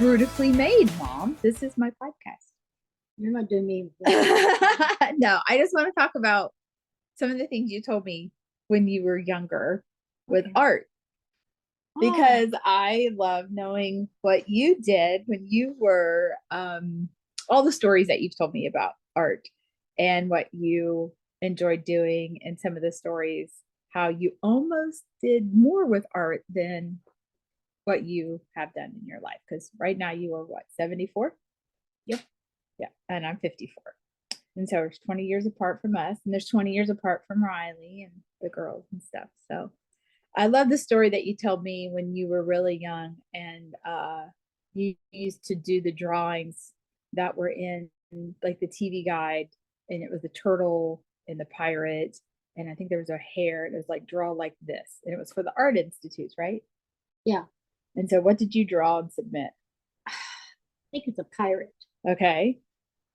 Brewtifully made, Mom. This is my podcast. You're not doing me. No, I just want to talk about some of the things you told me when you were younger with art. Because I love knowing what you did when you were, all the stories that you've told me about art and what you enjoyed doing, and some of the stories, how you almost did more with art than what you have done in your life. Because right now you are what, 74? Yep. Yeah. And I'm 54. And so there's 20 years apart from us, and there's 20 years apart from Riley and the girls and stuff. So I love the story that you told me when you were really young, and you used to do the drawings that were in like the TV guide, and it was the turtle and the pirate, and I think there was a hare, and it was like draw like this, and it was for the art institutes, right? Yeah. And so what did you draw and submit? I think it's a pirate. Okay.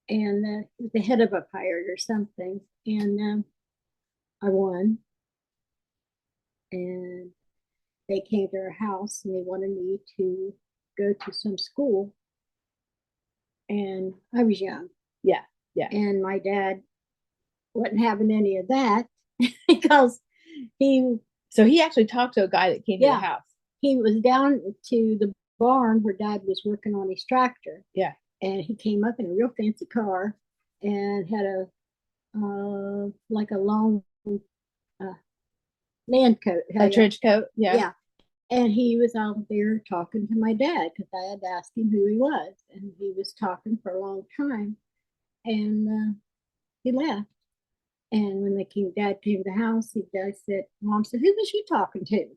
And the head of a pirate or something. And I won. And they came to our house and they wanted me to go to some school. And I was young. Yeah. Yeah. And my dad wasn't having any of that because so he actually talked to a guy that came to the house. He was down to the barn where Dad was working on his tractor. Yeah. And he came up in a real fancy car and had a like a long land coat. A trench coat. Yeah. Yeah. And he was out there talking to my dad because I had asked him who he was. And he was talking for a long time. And he left. And when Dad came to the house, Dad said, Mom said, who was you talking to?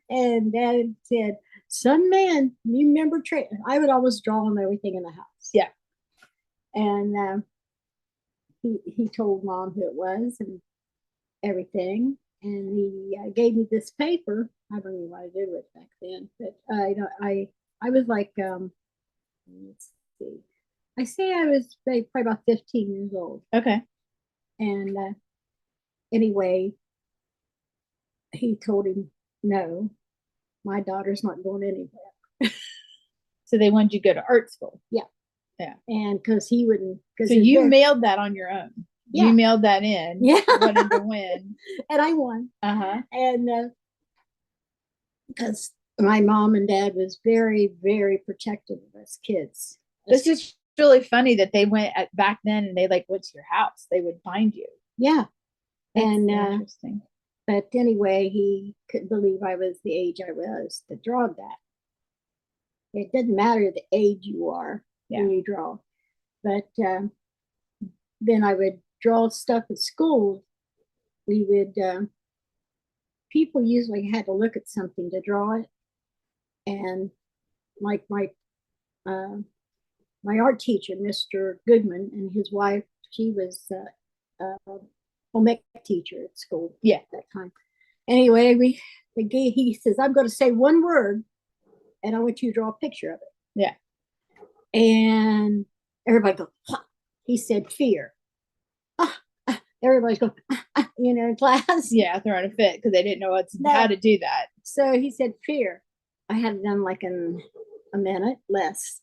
And Dad said, some man, you remember I would always draw him everything in the house. Yeah. And he told Mom who it was and everything. And he gave me this paper. I don't know what I did with it back then, but I was like, let's see. I say I was probably about 15 years old. Okay. And anyway, he told him, no, my daughter's not going anywhere. So they wanted you to go to art school. Yeah. Yeah. And because he wouldn't. So you mailed that on your own. Yeah. You mailed that in. Yeah. Wanted to win. And I won. Uh-huh. And because my mom and dad was very, very protective of us kids. This is really funny that they went back then and they like, what's your house? They would find you. Yeah. That's and interesting. But anyway, he couldn't believe I was the age I was to draw that. It doesn't matter the age you are when you draw. But then I would draw stuff at school. We would, people usually had to look at something to draw it. And like my art teacher, Mr. Goodman, and his wife, she was home ec teacher at school. Yeah. At that time. Anyway, he says, I'm going to say one word and I want you to draw a picture of it. Yeah. And everybody goes, huh. He said fear. Everybody's going, in class. Yeah, throwing a fit because they didn't know how to do that. So he said fear. I had it done like in a minute, less.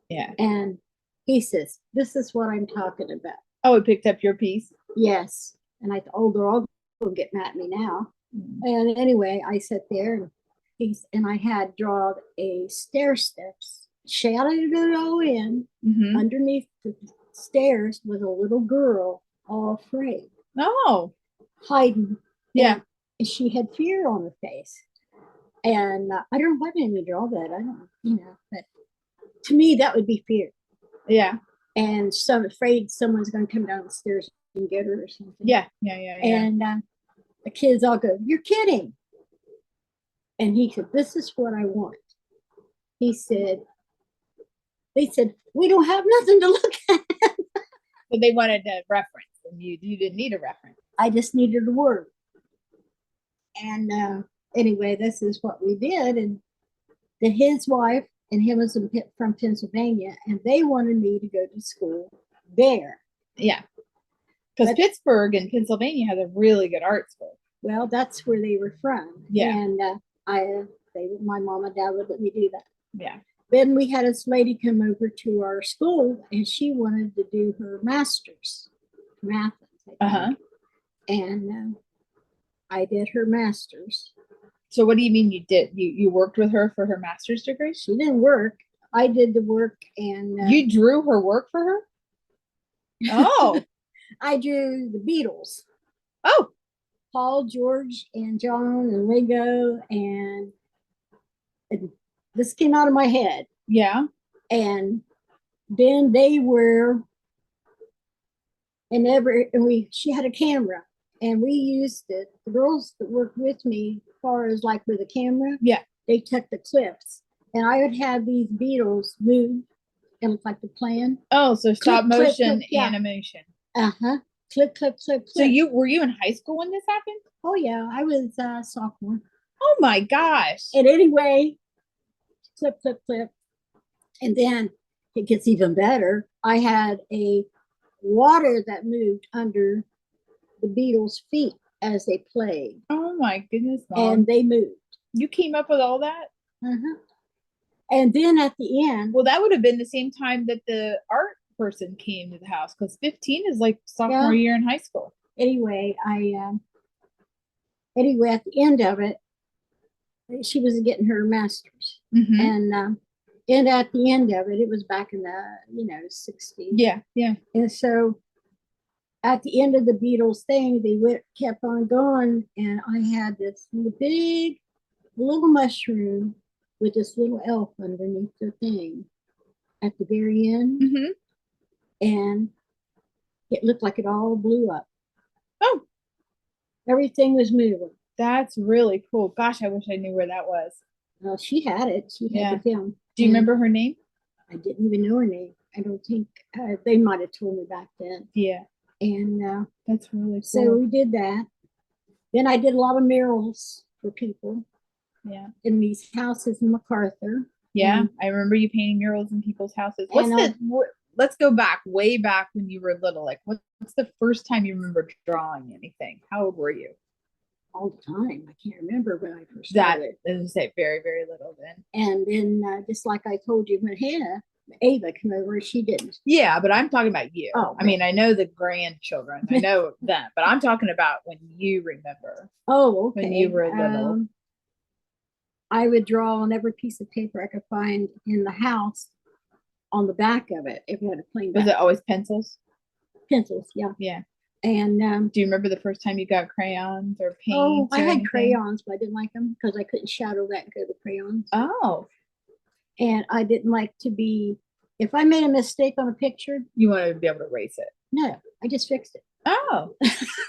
Yeah. And he says, this is what I'm talking about. Oh, it picked up your piece? Yes. And I thought, they're all going to get mad at me now. Mm-hmm. And anyway, I sat there and I had drawn a stair steps, shadowed it all in. Mm-hmm. Underneath the stairs was a little girl, all afraid. Oh. Hiding. Yeah. And she had fear on her face. And I don't know why made me draw that. I don't, but to me, that would be fear. Yeah. And so I'm afraid someone's going to come down the stairs and get her or something. Yeah. And the kids all go, you're kidding. And he said, this is what I want. They said, we don't have nothing to look at. So they wanted a reference, and you didn't need a reference. I just needed a word. And anyway, this is what we did. And then his wife and him was from Pennsylvania, and they wanted me to go to school there. Yeah. Because Pittsburgh and Pennsylvania has a really good art school. Well, that's where they were from. Yeah. And my mom and dad would let me do that. Yeah. Then we had this lady come over to our school, and she wanted to do her master's, math, I think. And I did her master's. So what do you mean you did? You worked with her for her master's degree? She didn't work. I did the work, and You drew her work for her? Oh. I drew the Beatles. Oh. Paul, George, and John, and Ringo, and this came out of my head. Yeah. And then they were, and she had a camera, and we used it. The girls that worked with me, as far as like with a camera, Yeah, they took the clips, and I would have these Beatles move and look like the plan. Oh, so stop clip, motion clip, yeah. animation. Clip, clip, clip. So were you in high school when this happened? Oh yeah, I was sophomore. Oh my gosh. And anyway, clip, clip, clip. And then it gets even better. I had a water that moved under the Beatles' feet as they played. Oh my goodness, Mom. And they moved. You came up with all that? And then at the end. Well, that would have been the same time that the art person came to the house, because 15 is like sophomore year in high school. Anyway, at the end of it, she was getting her master's. And at the end of it, it was back in the 60s. Yeah. And so at the end of the Beatles thing, they kept on going, and I had this big little mushroom with this little elf underneath the thing at the very end. And it looked like it all blew up. Oh, everything was moving. That's really cool. Gosh, I wish I knew where that was. Well, she had it. She had the film. Do you remember her name? I didn't even know her name. I don't think they might have told me back then. Yeah. And that's really cool. So we did that. Then I did a lot of murals for people. Yeah. In these houses in MacArthur. Yeah, I remember you painting murals in people's houses. Let's go back, way back when you were little. Like, what's the first time you remember drawing anything? How old were you? All the time. I can't remember when I first started. That is very, very little then. And then, just like I told you, when Ava came over, she didn't. Yeah, but I'm talking about you. Oh, I mean, I know the grandchildren. I know them, but I'm talking about when you remember. Oh, okay. When you were little. I would draw on every piece of paper I could find in the house on the back of it. If it had a plain back. Was it always pencils? Pencils, yeah. Yeah. And do you remember the first time you got crayons or paint? Oh, I had crayons, but I didn't like them because I couldn't shadow that good with crayons. Oh. And I didn't like to be, if I made a mistake on a picture. You wanted to be able to erase it? No, I just fixed it. Oh,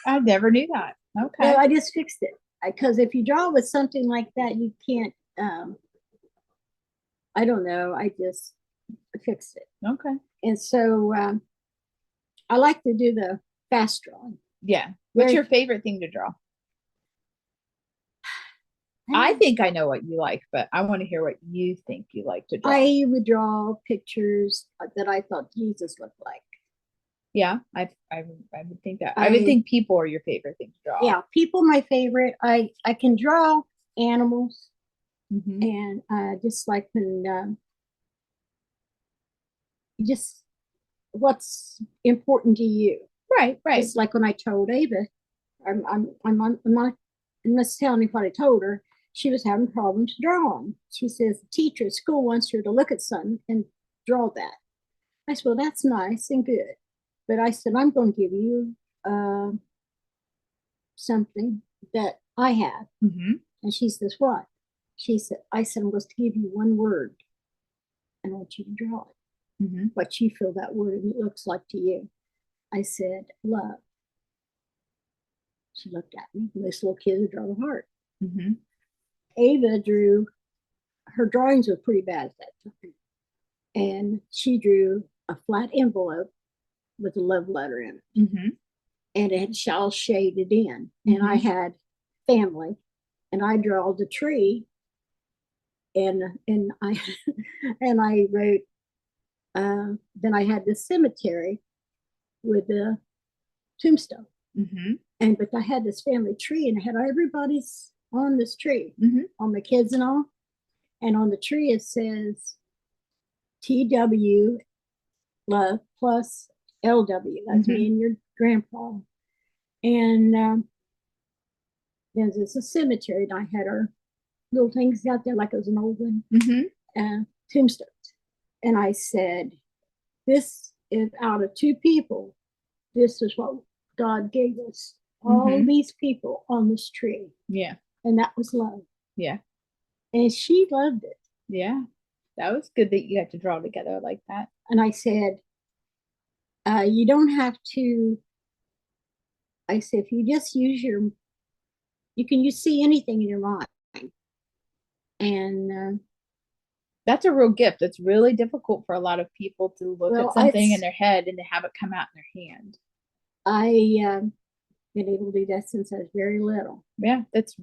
I never knew that. Okay. No, I just fixed it. Because if you draw with something like that, you can't, I don't know, I just fixed it. Okay. And so I like to do the fast drawing. Yeah. What's your favorite thing to draw? I think I know what you like, but I want to hear what you think you like to draw. I would draw pictures that I thought Jesus looked like. Yeah, I would think that. I would think people are your favorite thing to draw. Yeah, people my favorite. I can draw animals, and just like when just what's important to you. Right. It's like when I told Ava, I'm not telling you what I told her. She was having problems drawing. She says the teacher at school wants her to look at something and draw that. I said, well, that's nice and good. But I said, I'm going to give you something that I have. And she says, what? I said, I'm going to give you one word. And I want you to draw it. What you feel that word and it looks like to you. I said, love. She looked at me. This little kid drew a heart. Ava drew, her drawings were pretty bad at that time. And she drew a flat envelope with a love letter in it. And it had all shaded in. And I had family. And I drew the tree. And I wrote, then I had the cemetery with the tombstone. But I had this family tree and I had everybody's on this tree, all my kids and all. And on the tree it says TW love plus LW. That's me and your grandpa. And there's a cemetery, and I had our little things out there like it was an old one, tombstones. And I said, this is out of two people. This is what God gave us. All these people on this tree. Yeah. And that was love. Yeah. And she loved it. Yeah. That was good that you had to draw together like that. And I said, you don't have to. I said, if you just use you can see anything in your mind. And that's a real gift. It's really difficult for a lot of people to look at something in their head and to have it come out in their hand. I been able to do that since I was very little. Yeah, that's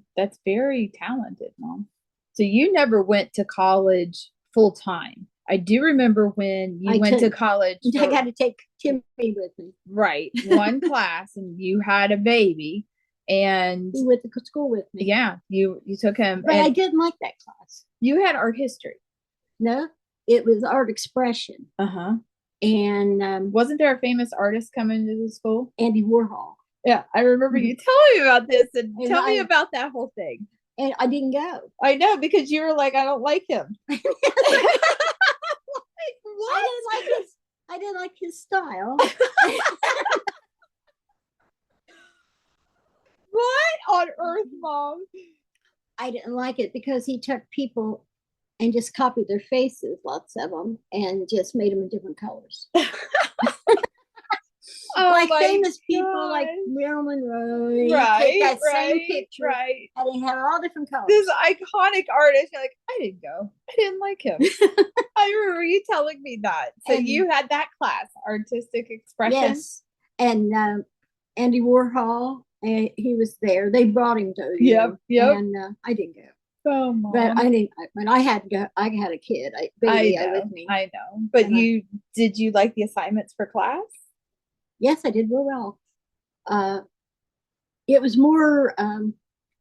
very talented, Mom. So you never went to college full time. I do remember when you went to college. I got to take Timmy with me. Right, one class, and you had a baby, and he went to school with me. Yeah, you took him. But I didn't like that class. You had art history. No, it was art expression. And wasn't there a famous artist coming to the school? Andy Warhol. Yeah, I remember you telling me about this, and tell me about that whole thing. And I didn't go. I know, because you were like, I don't like him. What? I didn't like his style. What on earth, Mom? I didn't like it because he took people and just copied their faces, lots of them, and just made them in different colors. Like famous people like Marilyn Monroe. Right, that same picture. Right. And they had all different colors. This iconic artist. You're like, I didn't go. I didn't like him. I remember you telling me that. So you had that class, artistic expression. Yes. And Andy Warhol, he was there. They brought him to. Yep. And I didn't go. Oh, Mom. But I didn't. When I had a kid, baby with me. I know. But did you like the assignments for class? Yes, I did real well. It was more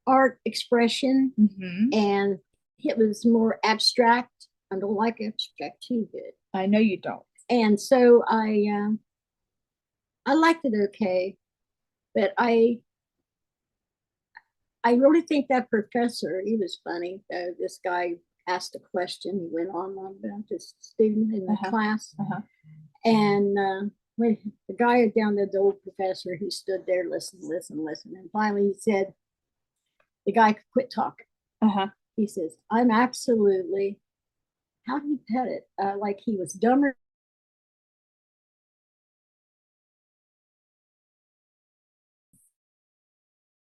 art expression, and it was more abstract. I don't like abstract too good. I know you don't. And so I liked it okay, but I really think that professor, he was funny. This guy asked a question. He went on about this student in the class, and when the guy down there, the old professor, he stood there, listen, and finally he said, the guy could quit talking. He says, I'm absolutely, how do you put it? Like he was dumber.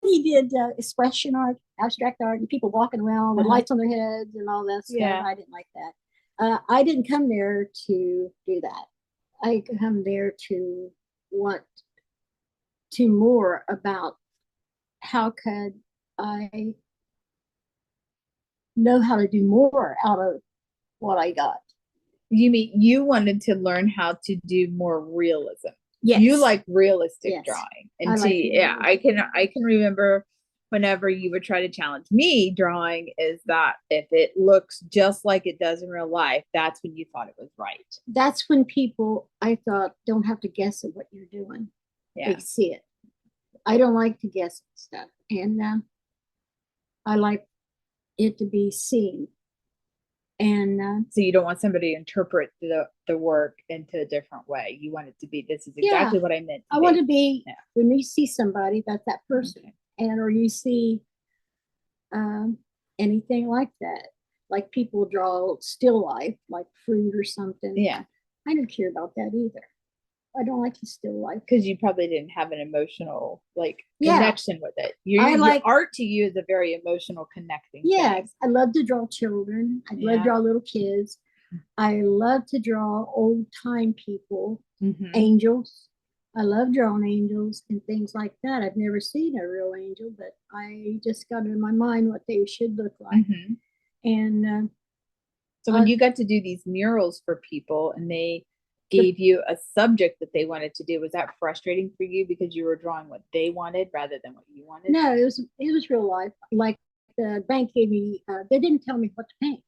He did expression art, abstract art, and people walking around with lights on their heads and all that stuff. Yeah. I didn't like that. I didn't come there to do that. I come there to want to more about how could I know how to do more out of what I got. You mean you wanted to learn how to do more realism? Yes. You like realistic drawing. And I can remember whenever you would try to challenge me, drawing is that if it looks just like it does in real life, that's when you thought it was right. That's when people, I thought, don't have to guess at what you're doing. Yeah. They see it. I don't like to guess at stuff. And I like it to be seen. And so you don't want somebody to interpret the work into a different way. You want it to be, this is exactly what I meant. I want to be, when you see somebody, that's that person. Okay. And or you see anything like that, like people draw still life, like fruit or something. Yeah, I don't care about that either. I don't like the still life because you probably didn't have an emotional connection with it. Your art to you is a very emotional connecting. Yeah, I love to draw children. I love to draw little kids. I love to draw old time people, angels. I love drawing angels and things like that. I've never seen a real angel, but I just got in my mind what they should look like. And so when you got to do these murals for people and they gave you a subject that they wanted to do, was that frustrating for you because you were drawing what they wanted rather than what you wanted? No, it was real life. Like the bank gave me, they didn't tell me what to paint.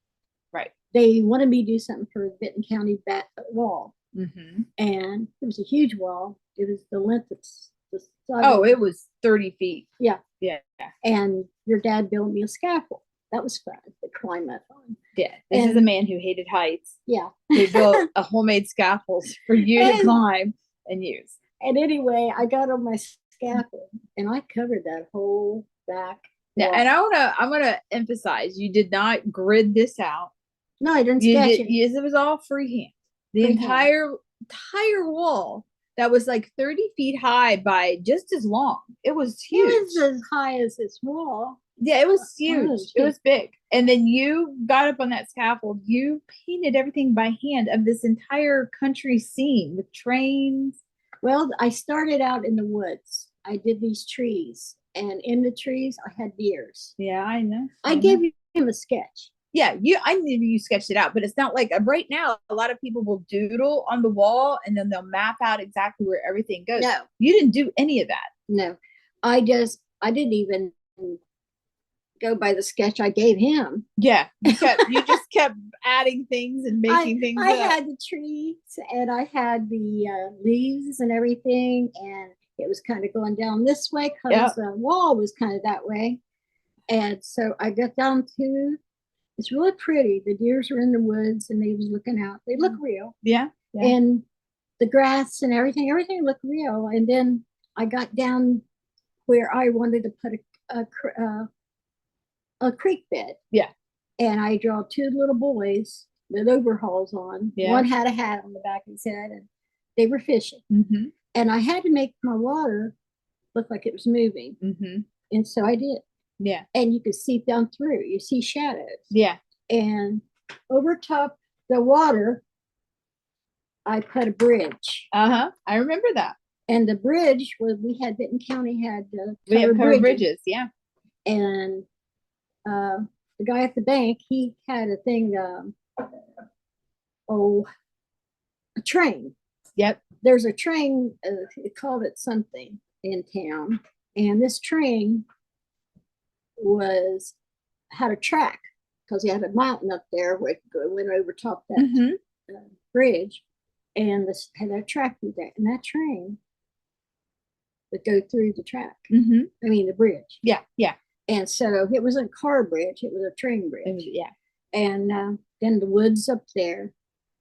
Right. They wanted me to do something for the Benton County wall. Mm-hmm. And it was a huge wall. It was the length of the Oh, it was 30 feet. Yeah. Yeah. And your dad built me a scaffold. That was fun to climb up on. Yeah. This is a man who hated heights. Yeah. He built a homemade scaffold for you to climb and use. And anyway, I got on my scaffold and I covered that whole back. Yeah, and I wanna emphasize you did not grid this out. No, I didn't sketch it. Yes, it was all freehand. The entire wall that was like 30 feet high by just as long. It was huge. It was as high as this wall. Yeah, it was huge. It was big. And then you got up on that scaffold. You painted everything by hand of this entire country scene with trains. Well, I started out in the woods. I did these trees, and in the trees, I had deers. Yeah, I know. I gave him a sketch. Yeah, I knew you sketched it out, but it's not like right now. A lot of people will doodle on the wall and then they'll map out exactly where everything goes. No, you didn't do any of that. No, I didn't even go by the sketch I gave him. Yeah, you just kept adding things and making things. I had the trees and I had the leaves and everything, and it was kind of going down this way because the wall was kind of that way. And so I got down to. It's really pretty. The deers were in the woods and they was looking out. They look real. Yeah. And the grass and everything looked real. And then I got down where I wanted to put a creek bed. Yeah. And I draw two little boys with overalls on. Yeah. One had a hat on the back of his head and they were fishing. Mm-hmm. And I had to make my water look like it was moving. Mm-hmm. And so I did. Yeah. And you could see down through. You see shadows. Yeah. And over top the water, I put a bridge. I remember that. And the bridge was Benton County had we have covered bridges. Yeah. And the guy at the bank, he had a thing. A train. Yep. There's a train. They called it something in town, and this train had a track because he had a mountain up there where it went over top that bridge, and this had a track through there, and that train would go through the track. Mm-hmm. I mean the bridge. Yeah, yeah. And so it wasn't a car bridge; it was a train bridge. Yeah. And then the woods up there.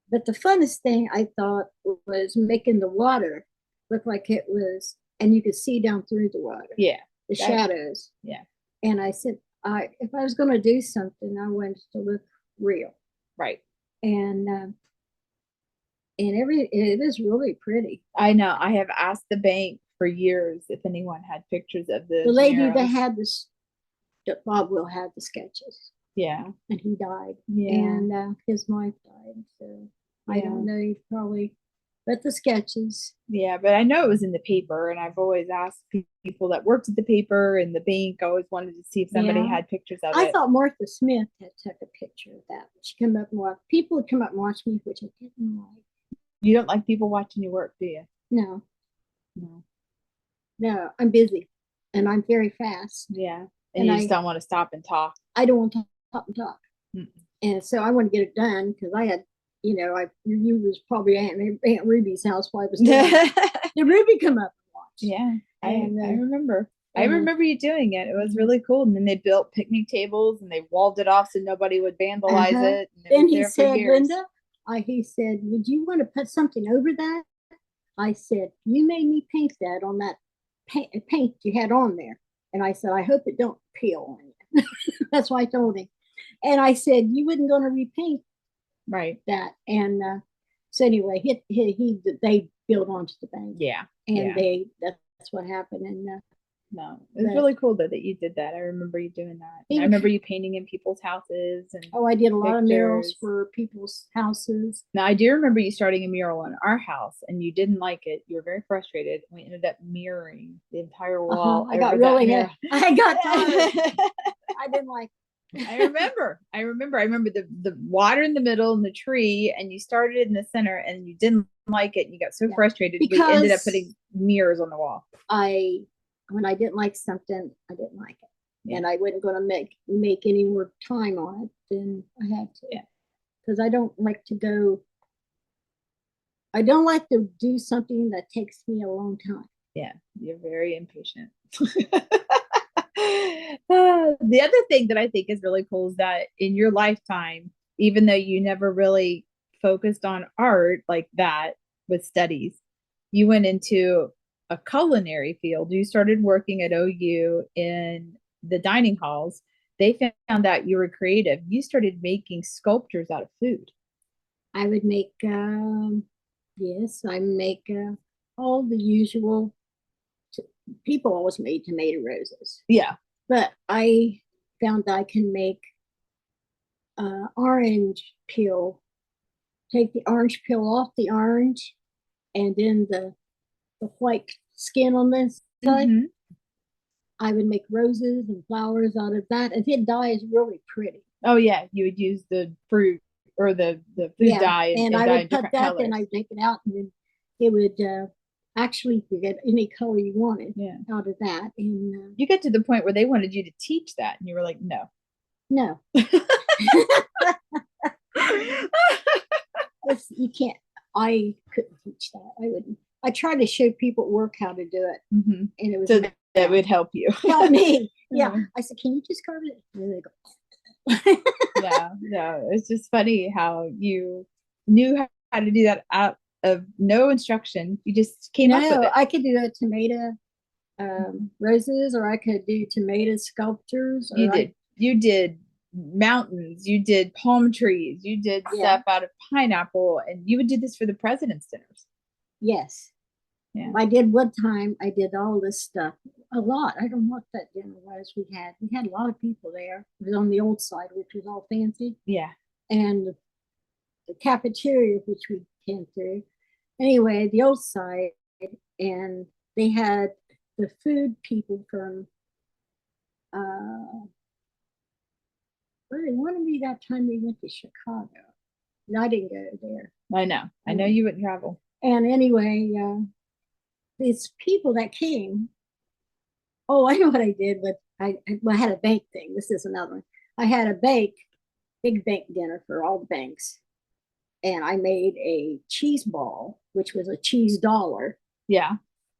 But the funnest thing I thought was making the water look like it was, and you could see down through the water. Yeah. The shadows. Yeah. And I said, if I was going to do something, I wanted to look real. Right. And it is really pretty. I know. I have asked the bank for years if anyone had pictures of the lady that had this. Bob Will had the sketches. Yeah. And he died. Yeah. And his wife died. So I don't know. He probably. But the sketches. Yeah, but I know it was in the paper, and I've always asked people that worked at the paper and the bank. I always wanted to see if somebody had pictures of it. I thought Martha Smith had took a picture of that. She came up and watched. People would come up and watch me, which I didn't like. You don't like people watching you work, do you? No. No, I'm busy, and I'm very fast. Yeah, and you just don't want to stop and talk. I don't want to stop and talk, and so I want to get it done because I had. You was probably Aunt Ruby's house while I was doing it. Did Ruby come up and watch? Yeah, I remember. I remember you doing it. It was really cool. And then they built picnic tables and they walled it off so nobody would vandalize it. And then he said, Linda, he said, would you want to put something over that? I said, you made me paint that on that paint you had on there. And I said, I hope it don't peel on you. That's what I told him. And I said, you wasn't going to repaint that. And so anyway, they built onto the bank. Yeah. And that's what happened. And no, it was really cool though that you did that. I remember you doing that. I remember you painting in people's houses. And I did a lot of murals for people's houses. Now I do remember you starting a mural in our house and you didn't like it. You were very frustrated. We ended up mirroring the entire wall. I got really I got tired. I didn't like it. I remember the water in the middle and the tree, and you started in the center and you didn't like it. And you got so frustrated because you ended up putting mirrors on the wall. When I didn't like something, I didn't like it. And I wasn't going to make any more time on it, then I had to. Yeah. because I don't like to go. I don't like to do something that takes me a long time. Yeah, you're very impatient. The other thing that I think is really cool is that in your lifetime, even though you never really focused on art like that with studies, you went into a culinary field. You started working at OU in the dining halls. They found out you were creative. You started making sculptures out of food. I would make, yes, I make all the usual. People always made tomato roses, Yeah. but I found I can make orange peel. Take the orange peel off the orange, and then the white skin on this side. Mm-hmm. I would make roses and flowers out of that, and it dyes really pretty. Oh yeah, you would use the fruit or the food Yeah, dye and and I dye in would put different that, colors. then I'd take it out, and then it would actually you get any color you wanted Yeah. out of that. And You get to the point where they wanted you to teach that, and you were like, no. no, you can't. I couldn't teach that. I wouldn't. I tried to show people at work how to do it, Mm-hmm. and it was So that would help you. help me. Yeah, Yeah. I said, "Can you just carve it?" And they go, Yeah, no, it's just funny how you knew how to do that out of no instruction. You just came up with no, it. I could do a tomato roses, or I could do tomato sculptures, You or I, did mountains, you did palm trees, you did yeah, stuff out of pineapple, and you would do this for the president's dinners. yes. Yeah. I did one time, I did all this stuff a lot. I don't know what that dinner was we had. We had a lot of people there. It was on the old side, which was all fancy. Yeah. And the cafeteria, which we came through. Anyway, the old side, and they had the food people from where they wanted me that time we went to Chicago. And I didn't go there. I know. I know you wouldn't travel. And anyway, these people that came, oh, I know what I did, but well, I had a bank thing. This is another one. I had a big bank dinner for all the banks. And I made a cheese ball, which was a cheese dollar. Yeah.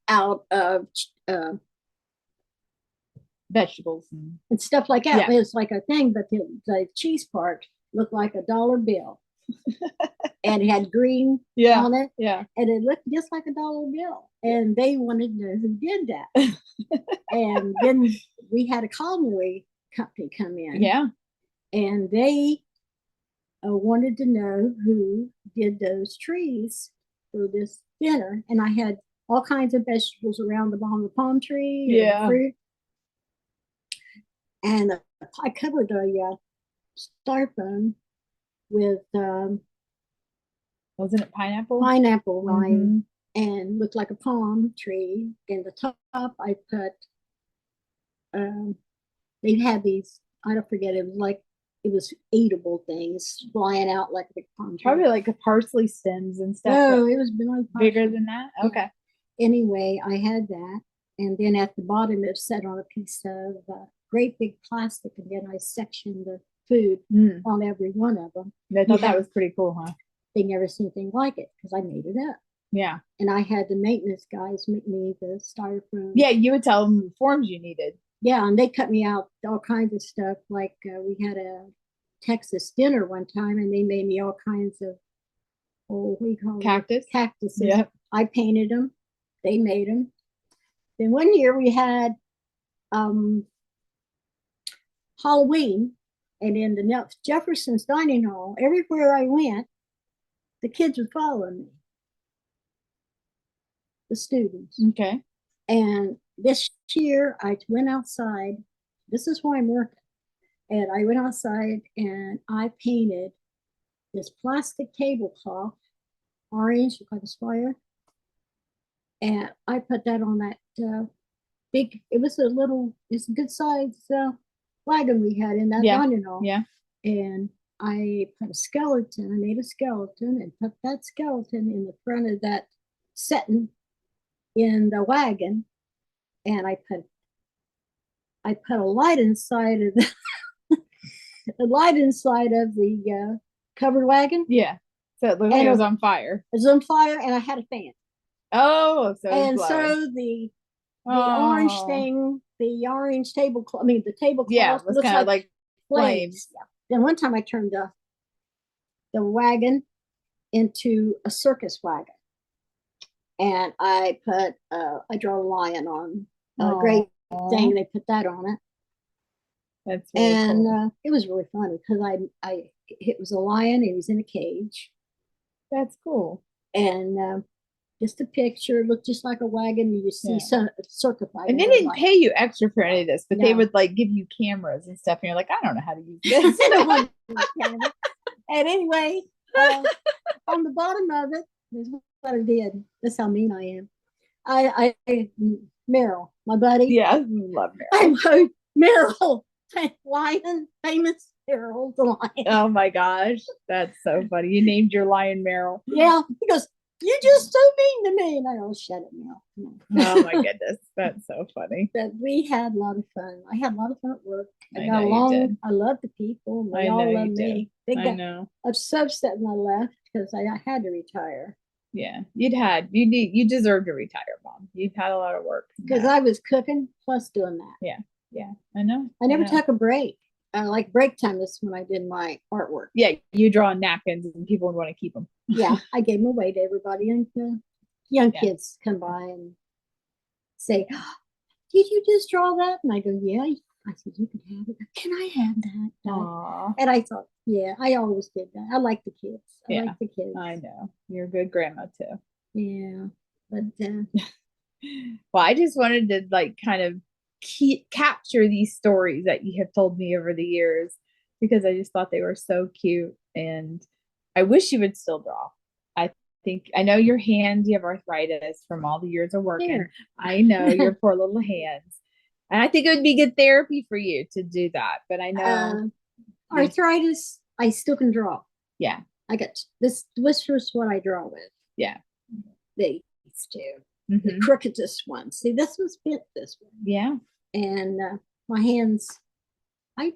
Out of vegetables and stuff like that. Yeah. It was like a thing, but the cheese part looked like a dollar bill. And it had green on it. Yeah. And it looked just like a dollar bill. And they wanted to know who did that. And then we had a culinary company come in. Yeah. And they wanted to know who did those trees for this dinner. And I had all kinds of vegetables around the bottom of the palm tree and fruit. And I covered a styrofoam with wasn't it pineapple? Pineapple rind, and looked like a palm tree. And the top I put they had these, I don't forget, it was eatable things flying out like a big palm tree. Probably like a parsley stems and stuff. No, it was bigger than that. Okay. Yeah. Anyway, I had that, and then at the bottom it set on a piece of great big plastic, and then I sectioned the food on every one of them. I thought that was pretty cool, huh? They never seen anything like it because I made it up. Yeah. And I had the maintenance guys make me the styrofoam. Yeah, you would tell them the forms you needed. Yeah, and they cut me out all kinds of stuff. Like we had a Texas dinner one time, and they made me all kinds of, what do you call cactus? Cactuses. Yeah. I painted them. They made them. Then one year we had Halloween, and in the Jefferson's dining hall, everywhere I went, the kids would follow me, the students. Okay. And this year I went outside. This is why I'm working. And I went outside and I painted this plastic tablecloth, orange, looked like a spire. And I put that on that big, it's a good size wagon we had in that dining hall. Yeah. And I put a skeleton, I made a skeleton and put that skeleton in the front of that setting in the wagon. And I put a light inside of the covered wagon. Yeah. So it looked like And it was on fire. It was on fire, and I had a fan. Oh, so And so the orange thing, the orange tablecloth. I mean, the tablecloth. Yeah, it was looks kind of like like flames. Yeah. Then one time I turned the wagon into a circus wagon, and I put I draw a lion on a great thing. They put that on it. That's really and cool. It was really funny because it was a lion and he was in a cage, That's cool. and just a picture looked just like a wagon. You see Yeah. some circus wagon. And they didn't pay you extra for any of this, but they would like give you cameras and stuff, and you're like, I don't know how to use this. And anyway, on the bottom of it, this is what I did. That's how mean I am. I Meryl, my buddy. Yeah, love Meryl. I wrote Meryl, lion, famous Meryl the lion. Oh my gosh, that's so funny. You named your lion Meryl. Yeah, he goes, "You're just so mean to me," and I go, "Shut it, Meryl." Oh my goodness, that's so funny. But we had a lot of fun. I had a lot of fun at work. I got know you along. did. I loved the people. And I they know all you loved did. me. They I got know. upset when I left because I had to retire. Yeah, you deserve to retire, Mom. You've had a lot of work. Because I was cooking plus doing that. Yeah, I know. I never took a break. Like break time is when I did my artwork. Yeah, you draw napkins and people would want to keep them. Yeah, I gave them away to everybody, and young kids come by and say, oh, "Did you just draw that?" And I go, "Yeah." I said, "You can have it. Can I have that?" Aww. And I thought, yeah, I always did that. I like the kids. I like the kids. I know. You're a good grandma too. Yeah. But well, I just wanted to like kind of capture these stories that you have told me over the years because I just thought they were so cute, and I wish you would still draw. I know your hands, you have arthritis from all the years of working. Here. I know your poor little hands. And I think it would be good therapy for you to do that. But I know arthritis, I still can draw. Yeah. I got this was what I draw with. Yeah. These two. The crookedest one. See, this was bent this way. Yeah. And my hands, I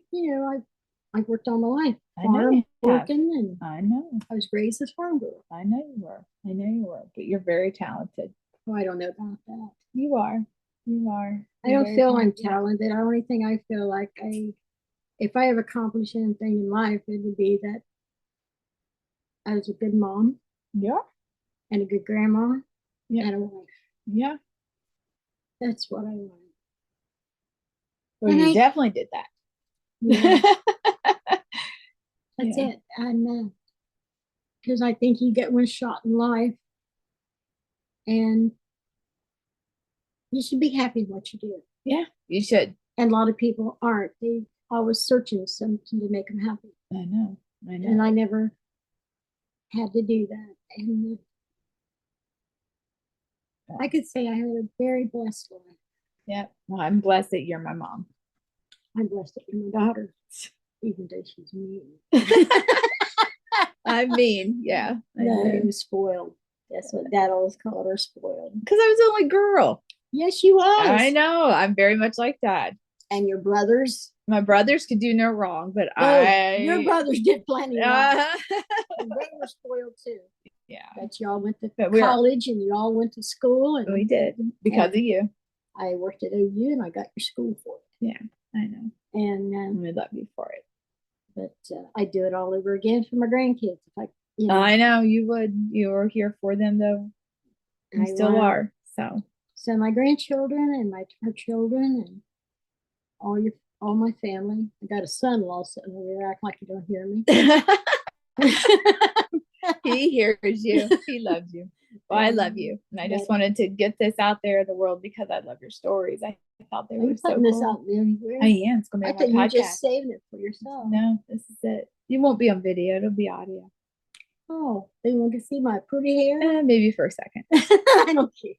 worked all my life. Farm working, and I know. I was raised as a farm girl. I know you were. But you're very talented. Oh, I don't know about that. You are. You're I don't feel I'm talented. The only thing I feel like if I have accomplished anything in life, it would be that I was a good mom. Yeah. And a good grandma. Yeah. And a wife. Yeah. That's what I want. Well, you definitely did that. Yeah. That's it. And because I think you get one shot in life, and you should be happy with what you do. Yeah, you should. And a lot of people aren't. They always searching something to make them happy. I know. And I never had to do that. And I could say I had a very blessed life. Yeah. Well, I'm blessed that you're my mom. I'm blessed that you're my daughter, even though she's mean. I mean, yeah. No, spoiled. That's what Dad always called her, spoiled. Because I was the only girl. Yes, you was. I know. I'm very much like Dad. And your brothers? My brothers could do no wrong, but your brothers did plenty wrong. And they were spoiled too. Yeah. But y'all went to college and you all went to school. And we did because of you. I worked at OU and I got your school for it. Yeah, I know. And we love you for it. But I'd do it all over again for my grandkids. If I know you would. You were here for them though. You still are. So my grandchildren and our children and all my family. I got a son-in-law sitting over there acting like you don't hear me. He hears you. He loves you. Well, I love you. And I just wanted to get this out there in the world because I love your stories. I thought they were so cool. This out anywhere? I am. It's going to be on my podcast. You're just saving it for yourself. No, this is it. You won't be on video. It'll be audio. Oh, they want to see my pretty hair? Maybe for a second. I don't care.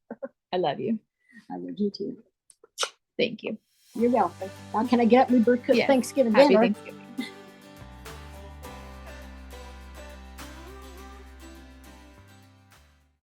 I love you. I love you too. Thank you. You're welcome. Now, can I get up and cook Thanksgiving dinner? Happy Thanksgiving.